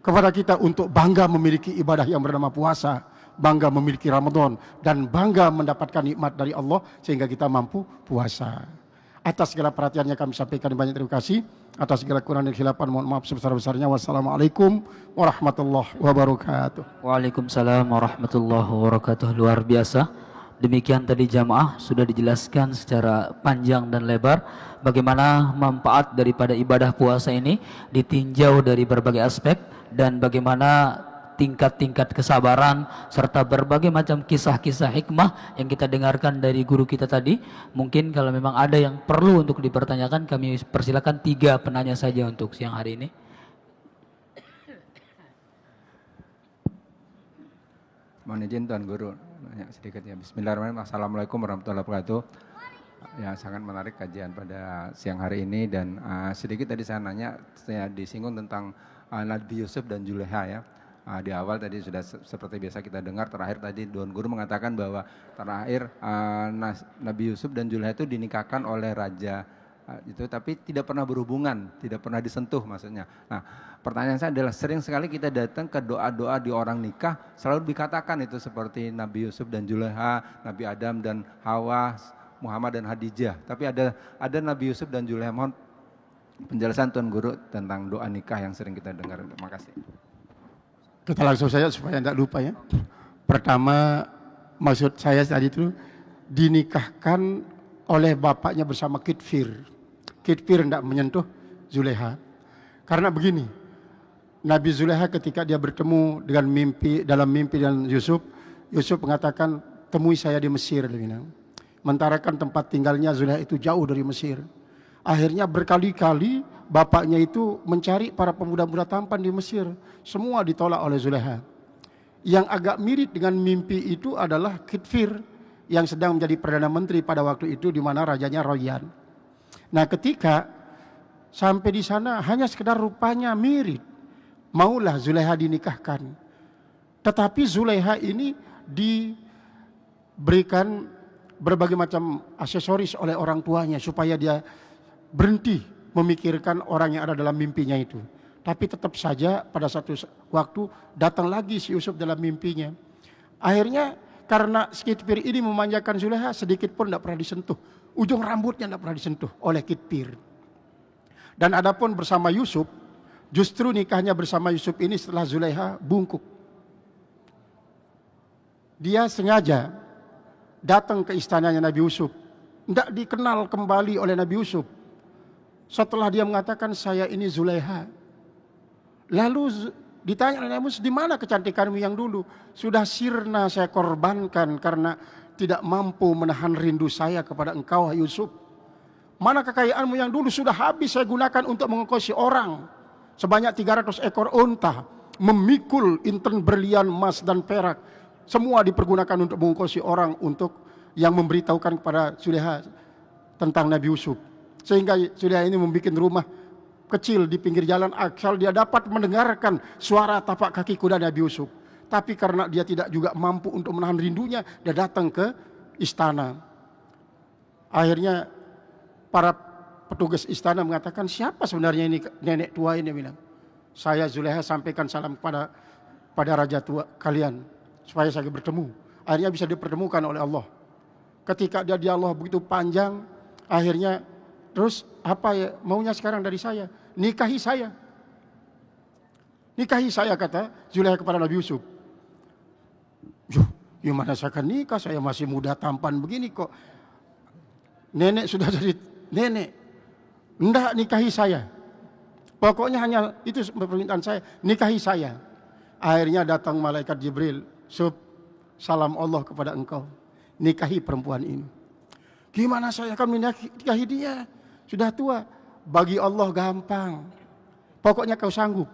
kepada kita untuk bangga memiliki ibadah yang bernama puasa, bangga memiliki Ramadan, dan bangga mendapatkan nikmat dari Allah sehingga kita mampu puasa. Atas segala perhatiannya kami sampaikan banyak terima kasih. Atas segala kurang dan khilafan mohon maaf sebesar-besarnya. Wassalamualaikum warahmatullahi wabarakatuh. Waalaikumsalam warahmatullahi wabarakatuh. Luar biasa. Demikian tadi jamaah sudah dijelaskan secara panjang dan lebar bagaimana manfaat daripada ibadah puasa ini ditinjau dari berbagai aspek, dan bagaimana tingkat-tingkat kesabaran serta berbagai macam kisah-kisah hikmah yang kita dengarkan dari guru kita tadi. Mungkin kalau memang ada yang perlu untuk dipertanyakan, kami persilakan 3 penanya saja untuk siang hari ini. Mohon izin Tuan Guru, sedikit ya. Bismillahirrahmanirrahim. Assalamualaikum warahmatullahi wabarakatuh. Ya, sangat menarik kajian pada siang hari ini, dan sedikit tadi saya disinggung tentang Nabi Yusuf dan Zulekha ya. Di awal tadi sudah seperti biasa kita dengar, terakhir tadi Tuan Guru mengatakan bahwa terakhir Nabi Yusuf dan Zulekha itu dinikahkan oleh Raja itu, tapi tidak pernah berhubungan, tidak pernah disentuh maksudnya. Nah, pertanyaan saya adalah sering sekali kita datang ke doa-doa di orang nikah, selalu dikatakan itu seperti Nabi Yusuf dan Zulaiha, Nabi Adam dan Hawa, Muhammad dan Khadijah. Tapi ada Nabi Yusuf dan Zulaiha. Mohon penjelasan Tuan Guru tentang doa nikah yang sering kita dengar. Terima kasih. Kita langsung saja supaya tidak lupa ya. Pertama, maksud saya tadi itu dinikahkan oleh bapaknya bersama Kitfir. Kitfir tidak menyentuh Zulaiha. Karena begini, Nabi Zulaiha ketika dia bertemu dengan dalam mimpi dan Yusuf mengatakan, temui saya di Mesir. Dia bilang. Mentarakan tempat tinggalnya Zulaiha itu jauh dari Mesir. Akhirnya berkali-kali bapaknya itu mencari para pemuda-pemuda tampan di Mesir. Semua ditolak oleh Zulaiha. Yang agak mirip dengan mimpi itu adalah Kitfir yang sedang menjadi Perdana Menteri pada waktu itu di mana rajanya Royan. Nah ketika sampai di sana hanya sekedar rupanya mirip. Maulah Zulaiha dinikahkan. Tetapi Zulaiha ini diberikan berbagai macam aksesoris oleh orang tuanya supaya dia berhenti memikirkan orang yang ada dalam mimpinya itu. Tapi tetap saja pada satu waktu datang lagi si Yusuf dalam mimpinya. Akhirnya karena Kitfir ini memanjakan Zulaiha, sedikit pun tidak pernah disentuh. Ujung rambutnya tidak pernah disentuh oleh Kitfir. Dan adapun bersama Yusuf, justru nikahnya bersama Yusuf ini setelah Zulaiha bungkuk. Dia sengaja datang ke istananya Nabi Yusuf. Tidak dikenal kembali oleh Nabi Yusuf. Setelah dia mengatakan, saya ini Zulaiha. Lalu ditanya oleh Nabi Yusuf, di mana kecantikanmu yang dulu? Sudah sirna saya korbankan karena tidak mampu menahan rindu saya kepada engkau, Yusuf. Mana kekayaanmu yang dulu sudah habis saya gunakan untuk mengongkosi orang. Sebanyak 300 ekor unta, memikul inten berlian, emas dan perak. Semua dipergunakan untuk mengongkosi orang untuk yang memberitahukan kepada Zulaiha tentang Nabi Yusuf. Sehingga Zulaiha ini membuat rumah kecil di pinggir jalan asal dia dapat mendengarkan suara tapak kaki kuda Nabi Yusuf. Tapi karena dia tidak juga mampu untuk menahan rindunya, dia datang ke istana. Akhirnya para petugas istana mengatakan, siapa sebenarnya ini nenek tua ini? Bilang, saya Zulaiha sampaikan salam pada raja tua kalian supaya saya bertemu. Akhirnya bisa dipertemukan oleh Allah. Ketika dia dialog begitu panjang, akhirnya terus apa ya maunya sekarang dari saya? Nikahi saya. Nikahi saya, kata Zulaiha kepada Nabi Yusuf. Gimana saya akan nikah? Saya masih muda tampan begini kok. Nenek sudah jadi nenek. Enggak, nikahi saya. Pokoknya hanya itu permintaan saya, nikahi saya. Akhirnya datang malaikat Jibril. Salam Allah kepada engkau. Nikahi perempuan ini. Gimana saya akan menikahi dia? Sudah tua. Bagi Allah gampang. Pokoknya kau sanggup.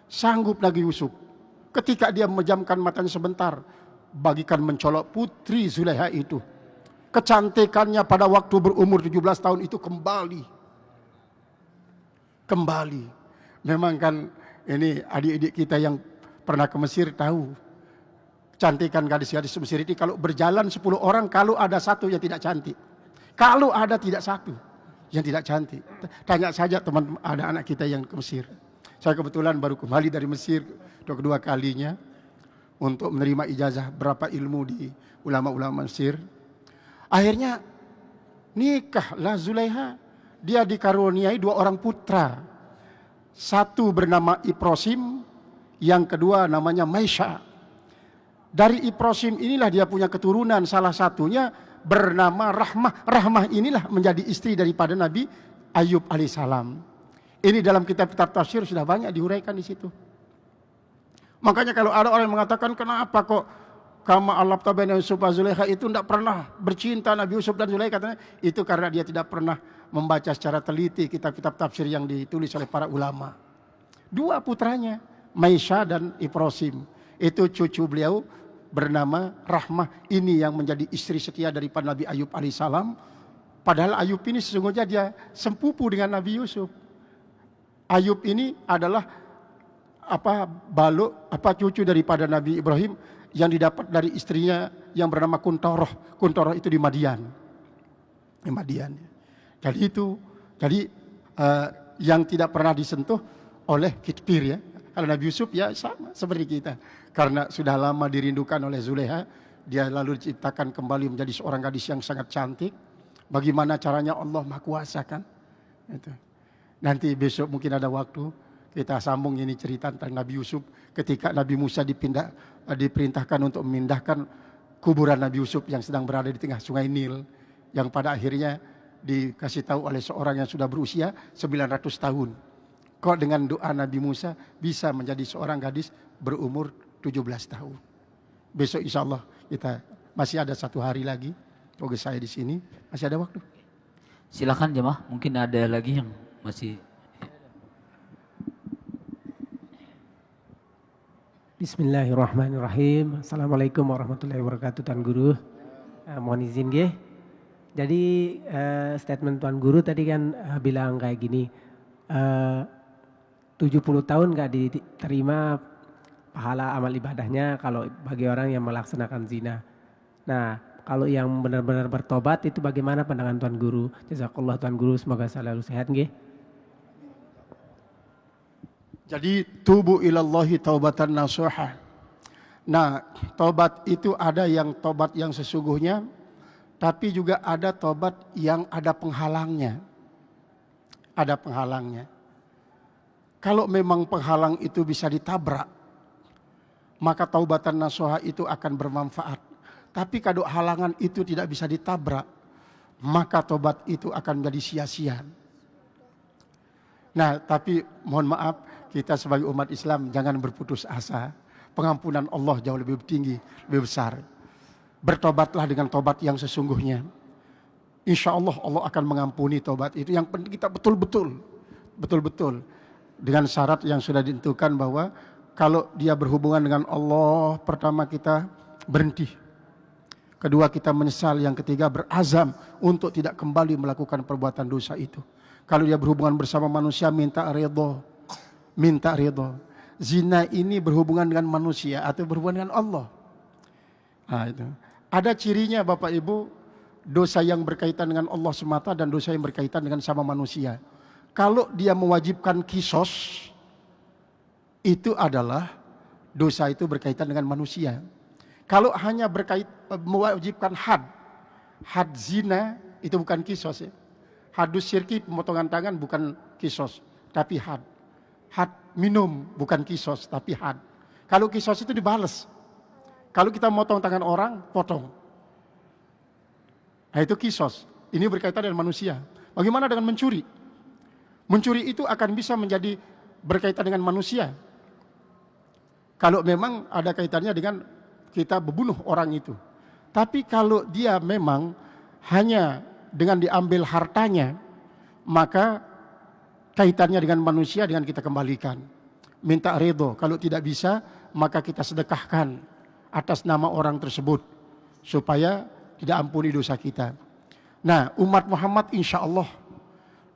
Sanggup lagi Yusuf. Ketika dia memejamkan matanya sebentar, bagikan mencolok putri Zulaiha itu. Kecantikannya pada waktu berumur 17 tahun itu kembali. Memang kan ini adik-adik kita yang pernah ke Mesir tahu. Kecantikan gadis-gadis Mesir ini kalau berjalan 10 orang, kalau ada satu yang tidak cantik. Kalau ada tidak satu yang tidak cantik. Tanya saja teman ada anak kita yang ke Mesir. Saya kebetulan baru kembali dari Mesir untuk kedua kalinya untuk menerima ijazah berapa ilmu di ulama-ulama Mesir. Akhirnya nikahlah Zulaiha. Dia dikaruniai 2 orang putra. Satu bernama Iprosim, yang kedua namanya Maisha. Dari Iprosim inilah dia punya keturunan, salah satunya bernama Rahmah. Rahmah inilah menjadi istri daripada Nabi Ayub alaihissalam. Ini dalam kitab-kitab tafsir sudah banyak diuraikan di situ. Makanya kalau ada orang yang mengatakan kenapa kok kama Allah tabaina Yusuf wa Zulaiha itu tidak pernah bercinta Nabi Yusuf dan Zulaiha, katanya itu karena dia tidak pernah membaca secara teliti kitab-kitab tafsir yang ditulis oleh para ulama. 2 putranya, Maisha dan Iprosim, itu cucu beliau bernama Rahmah. Ini yang menjadi istri setia daripada Nabi Ayub alaihissalam. Padahal Ayub ini sesungguhnya dia sempupu dengan Nabi Yusuf. Ayub ini adalah cucu daripada Nabi Ibrahim yang didapat dari istrinya yang bernama Kuntoroh. Kuntoroh itu di Madian. Jadi itu Jadi yang tidak pernah disentuh oleh kitpir ya. Kalau Nabi Yusuf ya sama seperti kita. Karena sudah lama dirindukan oleh Zuleha, dia lalu diciptakan kembali menjadi seorang gadis yang sangat cantik. Bagaimana caranya Allah Maha Kuasa kan? Itu. Nanti besok mungkin ada waktu kita sambung ini cerita tentang Nabi Yusuf ketika Nabi Musa diperintahkan untuk memindahkan kuburan Nabi Yusuf yang sedang berada di tengah sungai Nil, yang pada akhirnya dikasih tahu oleh seorang yang sudah berusia 900 tahun. Kok dengan doa Nabi Musa bisa menjadi seorang gadis berumur 17 tahun. Besok insya Allah kita masih ada 1 hari lagi. Tugas saya di sini masih ada waktu. Silakan jemaah, mungkin ada lagi yang masih. Bismillahirrahmanirrahim. Assalamualaikum warahmatullahi wabarakatuh Tuan Guru. Mohon izin nggih. Jadi statement Tuan Guru tadi kan bilang kayak gini. 70 tahun nggak diterima pahala amal ibadahnya kalau bagi orang yang melaksanakan zina. Nah, kalau yang benar-benar bertobat itu bagaimana pandangan Tuan Guru? Jazakallah Tuan Guru, semoga selalu sehat nggih. Jadi tubu ilallahi taubatan nasuha. Nah, tobat itu ada yang tobat yang sesungguhnya, tapi juga ada tobat yang ada penghalangnya. Ada penghalangnya. Kalau memang penghalang itu bisa ditabrak, maka taubatan nasuha itu akan bermanfaat. Tapi kalau halangan itu tidak bisa ditabrak, maka tobat itu akan menjadi sia-sia. Nah, tapi mohon maaf, kita sebagai umat Islam jangan berputus asa. Pengampunan Allah jauh lebih tinggi, lebih besar. Bertobatlah dengan tobat yang sesungguhnya. Insya Allah Allah akan mengampuni tobat itu. Yang penting kita betul-betul. Dengan syarat yang sudah ditentukan bahwa kalau dia berhubungan dengan Allah, pertama kita berhenti. Kedua kita menyesal, yang ketiga berazam untuk tidak kembali melakukan perbuatan dosa itu. Kalau dia berhubungan bersama manusia, minta ridho. Zina ini berhubungan dengan manusia atau berhubungan dengan Allah. Nah, itu. Ada cirinya Bapak Ibu, dosa yang berkaitan dengan Allah semata dan dosa yang berkaitan dengan sama manusia. Kalau dia mewajibkan kisos, itu adalah dosa itu berkaitan dengan manusia. Kalau hanya mewajibkan had zina itu bukan kisos ya. Hadus syirki, pemotongan tangan bukan kisos, tapi had. Had minum bukan kisos, tapi had. Kalau kisos itu dibales. Kalau kita motong tangan orang, potong. Nah itu kisos. Ini berkaitan dengan manusia. Bagaimana dengan mencuri? Mencuri itu akan bisa menjadi berkaitan dengan manusia. Kalau memang ada kaitannya dengan kita membunuh orang itu. Tapi kalau dia memang hanya dengan diambil hartanya, maka kaitannya dengan manusia dengan kita kembalikan. Minta ridho. Kalau tidak bisa, maka kita sedekahkan atas nama orang tersebut supaya tidak ampuni dosa kita. Nah, umat Muhammad insya Allah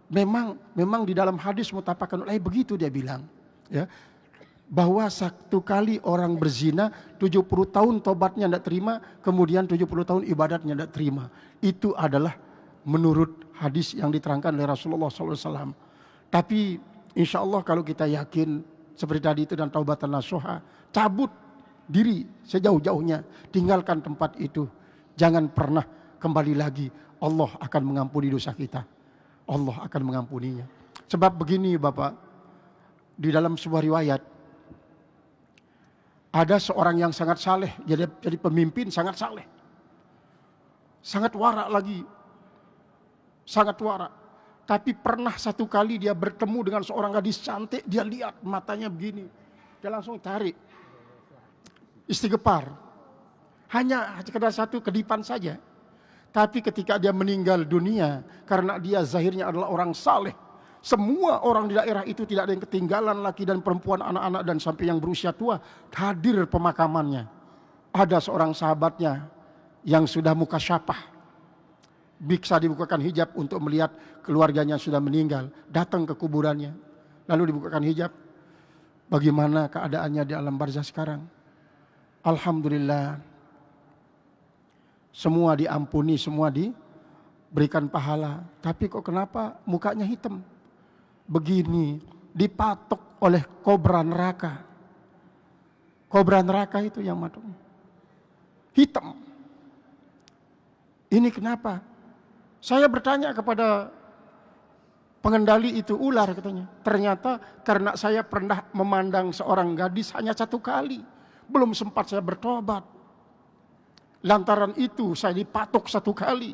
memang di dalam hadis muttafaqun alaih begitu dia bilang, ya, bahwa satu kali orang berzina 70 tahun tobatnya tidak terima, kemudian 70 tahun ibadatnya tidak terima. Itu adalah menurut hadis yang diterangkan oleh Rasulullah SAW. Tapi insya Allah kalau kita yakin seperti tadi itu dan taubatan nasuha, cabut diri sejauh-jauhnya, tinggalkan tempat itu, jangan pernah kembali lagi. Allah akan mengampuni dosa kita. Allah akan mengampuninya. Sebab begini Bapak, di dalam sebuah riwayat ada seorang yang sangat saleh, jadi pemimpin sangat saleh, sangat warak lagi, sangat warak. Tapi pernah satu kali dia bertemu dengan seorang gadis cantik, dia lihat matanya begini, dia langsung tarik, istighfar, hanya sekedar satu kedipan saja. Tapi ketika dia meninggal dunia, karena dia zahirnya adalah orang saleh, semua orang di daerah itu tidak ada yang ketinggalan, laki dan perempuan, anak-anak dan sampai yang berusia tua hadir pemakamannya. Ada seorang sahabatnya yang sudah mukasyafah, bisa dibukakan hijab untuk melihat keluarganya sudah meninggal, datang ke kuburannya, lalu dibukakan hijab. Bagaimana keadaannya di alam barzah sekarang? Alhamdulillah, semua diampuni, semua berikan pahala. Tapi kok kenapa mukanya hitam? Begini, dipatok oleh kobra neraka. Kobra neraka itu yang matok. Hitam. Ini kenapa? Saya bertanya kepada pengendali itu, ular katanya. Ternyata karena saya pernah memandang seorang gadis hanya 1 kali. Belum sempat saya bertobat. Lantaran itu saya dipatok 1 kali.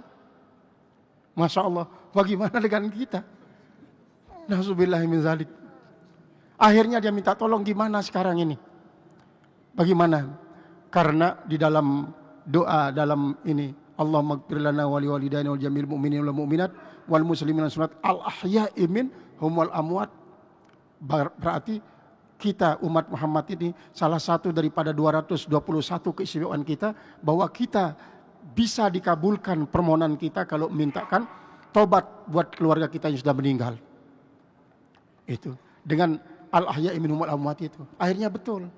Masya Allah, bagaimana dengan kita? Na'udzubillahi min dzalik. Akhirnya dia minta tolong, gimana sekarang ini? Bagaimana? Karena di dalam doa, dalam ini, Allahumma ighfir lana wa liwalidayna wal jamil mu'minin wal mu'minat wal muslimin wal muslimat al ahya'i minhum wal amwat. Berarti kita umat Muhammad ini salah satu daripada 221 keistimewaan kita, bahwa kita bisa dikabulkan permohonan kita kalau mintakan tobat buat keluarga kita yang sudah meninggal. Itu dengan al-ahya'i minhum wal amwat itu. Akhirnya betul.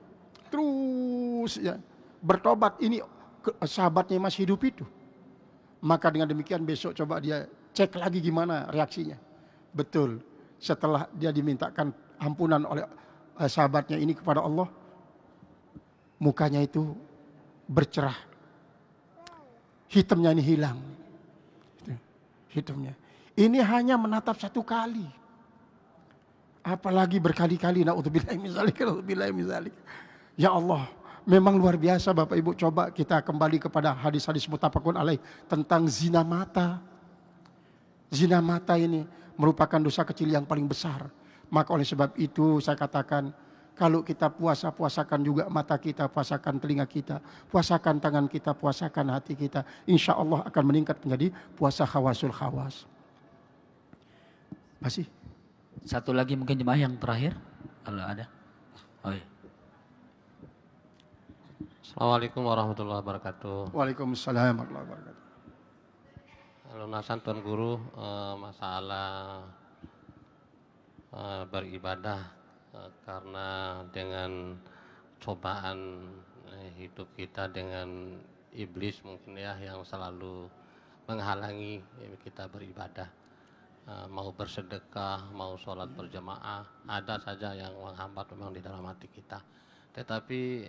Terus ya bertobat, ini sahabatnya masih hidup itu. Maka dengan demikian besok coba dia cek lagi gimana reaksinya. Betul. Setelah dia dimintakan ampunan oleh sahabatnya ini kepada Allah, mukanya itu bercerah. Hitamnya ini hilang. Hitamnya. Ini hanya menatap 1 kali. Apalagi berkali-kali. Na'udzubillahi min dzalik, na'udzubillahi min dzalik. Ya Allah, memang luar biasa Bapak Ibu. Coba kita kembali kepada hadis-hadis muttafaqun alaih tentang zina mata. Zina mata ini merupakan dosa kecil yang paling besar. Maka oleh sebab itu saya katakan, kalau kita puasa, puasakan juga mata kita, puasakan telinga kita, puasakan tangan kita, puasakan hati kita. Insya Allah akan meningkat menjadi puasa khawasul khawas. Masih? Satu lagi mungkin jemaah yang terakhir, kalau ada. Oh iya. Assalamualaikum warahmatullahi wabarakatuh. Waalaikumsalam warahmatullahi wabarakatuh. Lunasan Tuan Guru, masalah beribadah karena dengan cobaan hidup kita dengan iblis mungkin ya yang selalu menghalangi kita beribadah. Mau bersedekah, mau sholat berjamaah, ada saja yang menghambat memang di dalam hati kita. Tetapi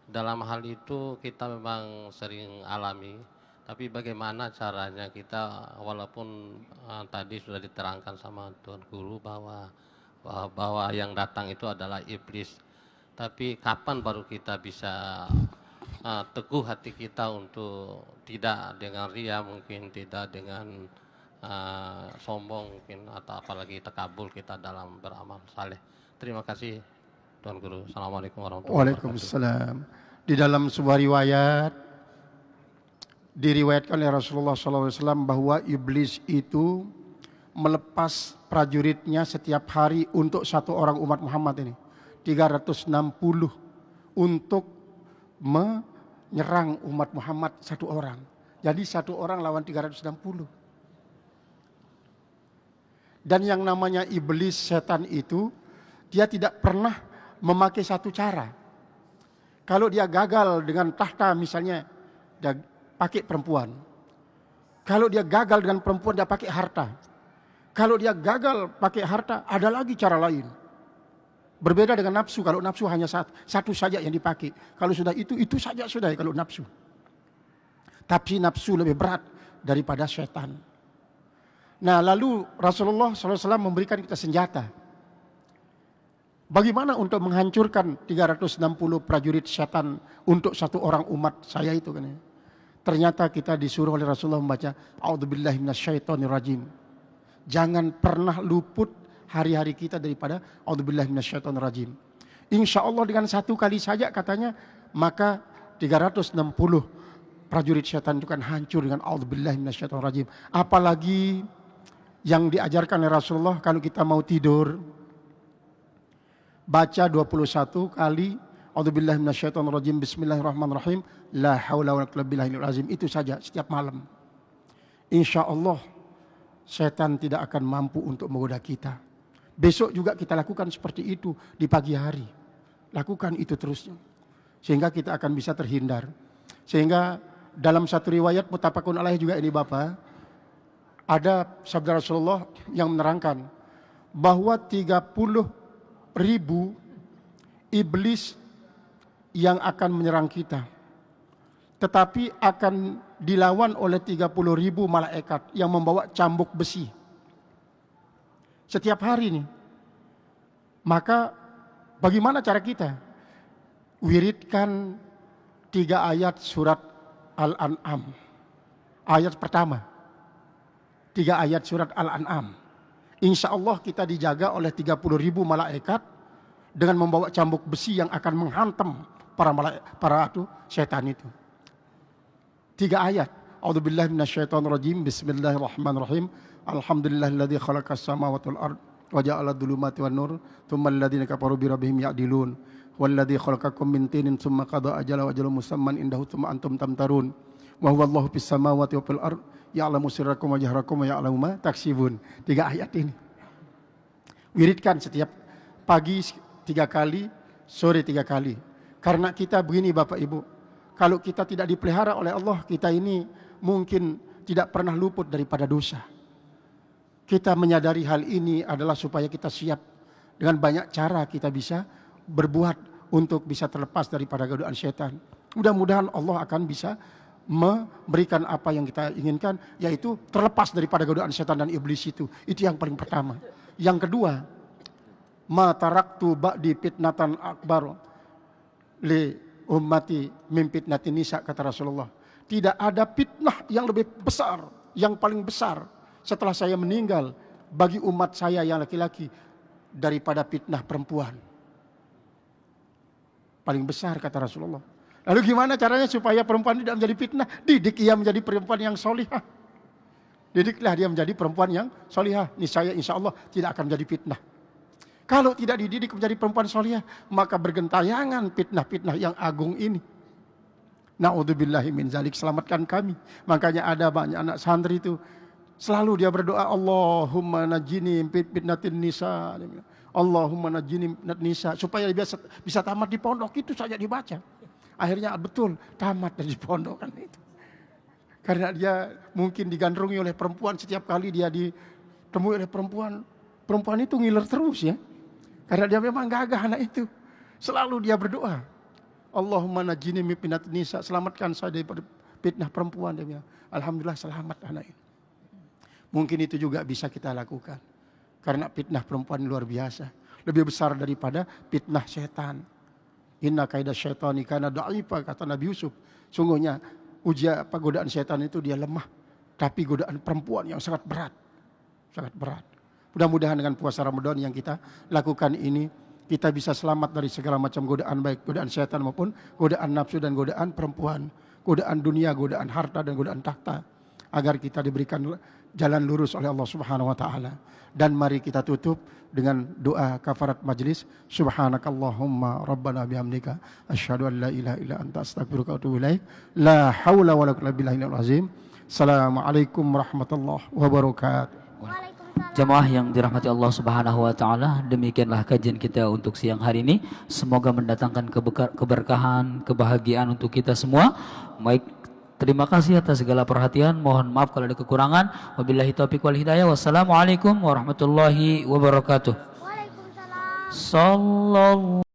dalam hal itu kita memang sering alami, tapi bagaimana caranya kita, walaupun tadi sudah diterangkan sama Tuan Guru bahwa yang datang itu adalah iblis, tapi kapan baru kita bisa teguh hati kita untuk tidak dengan ria, mungkin tidak dengan sombong mungkin, atau apalagi takabur kita dalam beramal saleh. Terima kasih Tuan Guru. Assalamualaikum warahmatullahi wabarakatuh. Waalaikumsalam. Di dalam sebuah riwayat diriwayatkan oleh Rasulullah SAW bahwa iblis itu melepas prajuritnya setiap hari untuk 1 orang umat Muhammad ini 360 untuk menyerang umat Muhammad 1 orang. Jadi 1 orang lawan 360. Dan yang namanya iblis, setan itu, dia tidak pernah memakai satu cara. Kalau dia gagal dengan tahta misalnya, dia pakai perempuan. Kalau dia gagal dengan perempuan, dia pakai harta. Kalau dia gagal pakai harta, ada lagi cara lain. Berbeda dengan nafsu. Kalau nafsu hanya satu saja yang dipakai. Kalau sudah itu saja sudah kalau nafsu. Tapi nafsu lebih berat daripada setan. Nah lalu Rasulullah SAW memberikan kita senjata. Bagaimana untuk menghancurkan 360 prajurit setan untuk 1 orang umat saya itu kan ya. Ternyata kita disuruh oleh Rasulullah membaca A'udzubillahi minasyaitonirrajim. Jangan pernah luput hari-hari kita daripada A'udzubillahi minasyaitonirrajim. Insya Allah dengan 1 kali saja katanya, maka 360 prajurit setan itu kan hancur dengan A'udzubillahi minasyaitonirrajim. Apalagi yang diajarkan oleh Rasulullah, kalau kita mau tidur baca 21 kali A'udzubillahi minasyaitonirrajim, bismillahirrahmanirrahim, la haula wala quwwata illa billahil azim. Itu saja setiap malam. Insya Allah setan tidak akan mampu untuk menggoda kita. Besok juga kita lakukan seperti itu di pagi hari. Lakukan itu terusnya. Sehingga kita akan bisa terhindar. Sehingga dalam satu riwayat muttafaqun alaih juga ini Bapak, ada sabda Rasulullah yang menerangkan bahwa 30.000 iblis yang akan menyerang kita, tetapi akan dilawan oleh 30.000 malaikat yang membawa cambuk besi setiap hari nih. Maka bagaimana cara kita? Wiridkan 3 ayat surat Al-An'am. Ayat pertama, 3 ayat surat Al-An'am. Insya Allah kita dijaga oleh 30.000 malaikat dengan membawa cambuk besi yang akan menghantam para setan itu. 3 ayat. A'udzubillahi minasyaitonirrajim. Bismillahirrahmanirrahim. Alhamdulillahilladzi khalaqas samawati wal ard wa ja'ala adh-dhulumati wan nur, tsummal ladzina kafaru bi rabbihim ya'dilun. Walladzi khalaqakum min tinin tsumma qada ajala wa ajalun musamman indahu tsumma antum tamtarun. Wa huwallahu fis samawati wa fil ard ya'lamu sirrakum wa jahrakum wa ya'lamu ma taksibun. 3 ayat ini wiridkan setiap pagi 3 kali, sore 3 kali. Karena kita begini Bapak Ibu, kalau kita tidak dipelihara oleh Allah, kita ini mungkin tidak pernah luput daripada dosa. Kita menyadari hal ini adalah supaya kita siap. Dengan banyak cara kita bisa berbuat untuk bisa terlepas daripada godaan setan. Mudah-mudahan Allah akan bisa memberikan apa yang kita inginkan, yaitu terlepas daripada godaan setan dan iblis itu. Itu yang paling pertama. Yang kedua, ma taraktu ba'di fitnatan akbar li ummati min fitnatin nisa, kata Rasulullah. Tidak ada fitnah yang lebih besar, yang paling besar setelah saya meninggal bagi umat saya yang laki-laki daripada fitnah perempuan. Paling besar, kata Rasulullah. Lalu gimana caranya supaya perempuan tidak menjadi fitnah? Didik ia menjadi perempuan yang solihah. Didiklah dia menjadi perempuan yang solihah. Niscaya insya Allah tidak akan menjadi fitnah. Kalau tidak dididik menjadi perempuan solihah, maka bergentayangan fitnah-fitnah yang agung ini. Na'udzubillahi min zalik, selamatkan kami. Makanya ada banyak anak santri itu selalu dia berdoa, Allahumma najini fitnatin nisa. Allahumma najini fitnatin nisa, supaya dia bisa tamat di pondok. Itu saja dibaca. Akhirnya betul tamat dari pondok kan itu. Karena dia mungkin digandrungi oleh perempuan, setiap kali dia ditemui oleh perempuan itu ngiler terus ya. Karena dia memang gagah anak itu. Selalu dia berdoa, Allahumma najini min fitnatin nisa, selamatkan saya dari fitnah perempuan. Dia bilang, alhamdulillah selamat anak ini. Mungkin itu juga bisa kita lakukan. Karena fitnah perempuan luar biasa. Lebih besar daripada fitnah setan. Inna kaidah syaitani kana da'ifa, kata Nabi Yusuf. Sungguhnya godaan setan itu dia lemah. Tapi godaan perempuan yang sangat berat. Sangat berat. Mudah-mudahan dengan puasa Ramadan yang kita lakukan ini, kita bisa selamat dari segala macam godaan, baik godaan setan maupun godaan nafsu dan godaan perempuan. Godaan dunia, godaan harta dan godaan takhta. Agar kita diberikan jalan lurus oleh Allah Subhanahu wa taala. Dan mari kita tutup dengan doa kafarat majlis. Subhanakallahumma rabbana bihamdika asyhadu an la ilaha illa anta astaghfiruka wa atubu ilaik. La haula wala quwwata illa billahil azim. Assalamualaikum warahmatullahi wabarakatuh. Jamaah yang dirahmati Allah Subhanahu wa taala, demikianlah kajian kita untuk siang hari ini. Semoga mendatangkan keberkahan, kebahagiaan untuk kita semua. Baik, terima kasih atas segala perhatian. Mohon maaf kalau ada kekurangan. Wabillahi taufiq wal hidayah. Wassalamualaikum warahmatullahi wabarakatuh. Waalaikumsalam.